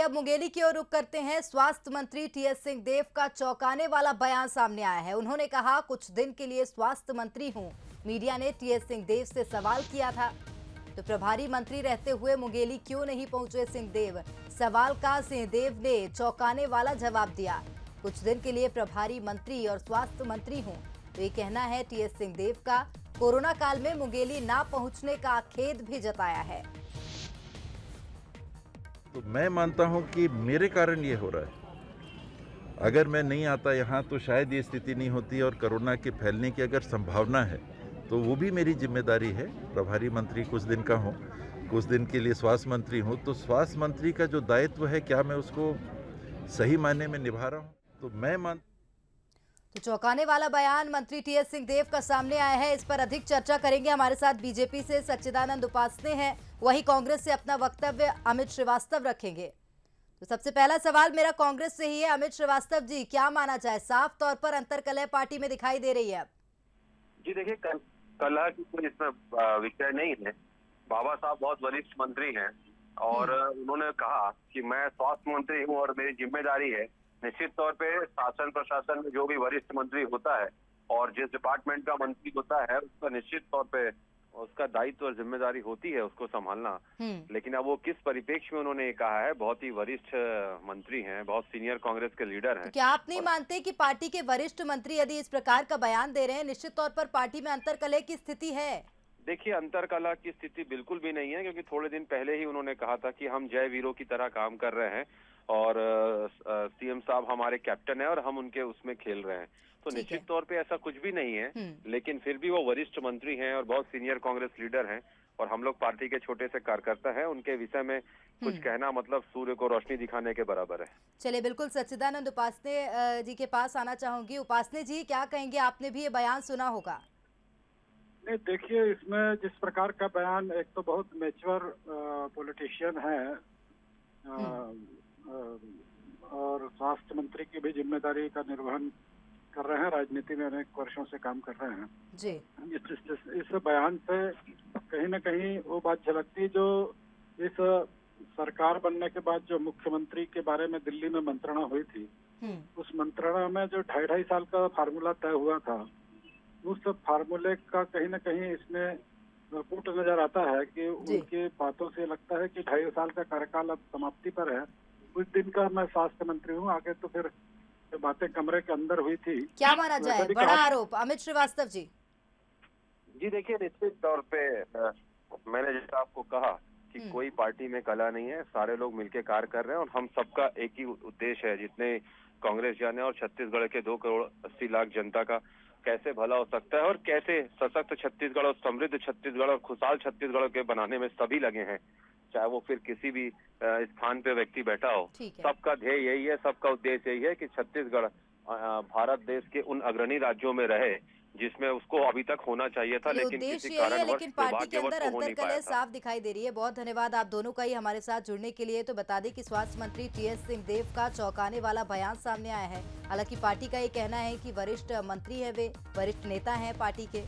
अब मुंगेली की ओर रुख करते हैं। स्वास्थ्य मंत्री टीएस सिंहदेव का चौंकाने वाला बयान सामने आया है। उन्होंने कहा, कुछ दिन के लिए स्वास्थ्य मंत्री हूं। मीडिया ने टीएस सिंहदेव से सवाल किया था, तो प्रभारी मंत्री रहते हुए मुंगेली क्यों नहीं पहुंचे सिंहदेव? सवाल का सिंहदेव ने चौंकाने वाला जवाब दिया। कुछ दिन के लिए प्रभारी मंत्री और स्वास्थ्य मंत्री हूं, तो ये कहना है टीएस सिंहदेव का। कोरोना काल में मुंगेली ना पहुंचने का खेद भी जताया है। तो मैं मानता हूं कि मेरे कारण ये हो रहा है। अगर मैं नहीं आता यहाँ तो शायद ये स्थिति नहीं होती, और कोरोना के फैलने की अगर संभावना है तो वो भी मेरी जिम्मेदारी है। प्रभारी मंत्री कुछ दिन का हूँ, कुछ दिन के लिए स्वास्थ्य मंत्री हूँ, तो स्वास्थ्य मंत्री का जो दायित्व है, क्या मैं उसको सही मायने में निभा रहा हूँ? तो मैं तो चौंकाने वाला बयान मंत्री टीएस सिंहदेव का सामने आया है। इस पर अधिक चर्चा करेंगे। हमारे साथ बीजेपी से सच्चिदानंद उपासने हैं, वहीं कांग्रेस से अपना वक्तव्य अमित श्रीवास्तव रखेंगे। तो सबसे पहला सवाल मेरा कांग्रेस से ही है। अमित श्रीवास्तव जी, क्या माना जाए, साफ तौर पर अंतर्कलह पार्टी में दिखाई दे रही है? जी देखिए, कलह की कोई इसमें विषय नहीं है। बाबा साहब बहुत वरिष्ठ मंत्री हैं और उन्होंने कहा कि मैं स्वास्थ्य मंत्री हूं और मेरी जिम्मेदारी है। निश्चित तौर पे शासन प्रशासन में जो भी वरिष्ठ मंत्री होता है और जिस डिपार्टमेंट का मंत्री होता है, उसका निश्चित तौर पे उसका दायित्व और जिम्मेदारी होती है उसको संभालना। लेकिन अब वो किस परिप्रेक्ष्य में उन्होंने कहा है, बहुत ही वरिष्ठ मंत्री हैं, बहुत सीनियर कांग्रेस के लीडर हैं। तो क्या आप नहीं मानते कि पार्टी के वरिष्ठ मंत्री यदि इस प्रकार का बयान दे रहे हैं, निश्चित तौर पर पार्टी में अंतर्कलह की स्थिति है? देखिए, अंतर्कलह की स्थिति बिल्कुल भी नहीं है, क्योंकि थोड़े दिन पहले ही उन्होंने कहा था कि हम जय वीरों की तरह काम कर रहे हैं और सीएम साहब हमारे कैप्टन है और हम उनके उसमें खेल रहे हैं। तो निश्चित तौर पे ऐसा कुछ भी नहीं है, लेकिन फिर भी वो वरिष्ठ मंत्री हैं और बहुत सीनियर कांग्रेस लीडर हैं और हम लोग पार्टी के छोटे से कार्यकर्ता हैं। उनके विषय में कुछ कहना मतलब सूर्य को रोशनी दिखाने के बराबर है। चलिए, बिल्कुल सच्चिदानंद उपासने जी के पास आना चाहूंगी। उपासने जी, क्या कहेंगे? आपने भी ये बयान सुना होगा। नहीं, देखिए, इसमें जिस प्रकार का बयान, एक तो बहुत मैच्योर पॉलिटिशियन है और स्वास्थ्य मंत्री की भी जिम्मेदारी का निर्वहन कर रहे हैं, राजनीति में अनेक वर्षों से काम कर रहे हैं जी। इस बयान से कहीं ना कहीं वो बात झलकती, जो इस सरकार बनने के बाद जो मुख्यमंत्री के बारे में दिल्ली में मंत्रणा हुई थी, उस मंत्रणा में जो 2.5 साल का फार्मूला तय हुआ था, उस फार्मूले का कहीं ना कहीं इसमें पुट नजर आता है कि उनकी बातों से लगता है कि 2.5 साल का कार्यकाल अब समाप्ति पर है। कुछ दिन का मैं स्वास्थ्य मंत्री हूँ, आगे तो फिर बातें कमरे के अंदर हुई थी। क्या माना जाए, बड़ा आरोप? अमित श्रीवास्तव जी। जी देखिए, निश्चित तौर पे मैंने जैसा आपको कहा कि कोई पार्टी में कलह नहीं है, सारे लोग मिलकर कार्य कर रहे हैं और हम सबका एक ही उद्देश्य है, जितने कांग्रेस जाने और छत्तीसगढ़ के 2 करोड़ 80 लाख जनता का कैसे भला हो सकता है और कैसे सशक्त छत्तीसगढ़ और समृद्ध छत्तीसगढ़ और खुशहाल छत्तीसगढ़ के बनाने में सभी लगे हैं, चाहे वो फिर किसी भी स्थान पे व्यक्ति बैठा हो। सबका ध्येय यही है, सबका उद्देश्य यही है कि छत्तीसगढ़ भारत देश के उन अग्रणी राज्यों में रहे जिसमें उसको अभी तक होना चाहिए था, लेकिन किसी कारणवश लेकिन पार्टी के अंदर अंतर्कलह साफ दिखाई दे रही है। बहुत धन्यवाद आप दोनों का ही हमारे साथ जुड़ने के लिए। तो बता दें कि स्वास्थ्य मंत्री टीएस सिंहदेव का चौंकाने वाला बयान सामने आया है। हालांकि पार्टी का ये कहना है कि वरिष्ठ मंत्री है, वे वरिष्ठ नेता हैं पार्टी के।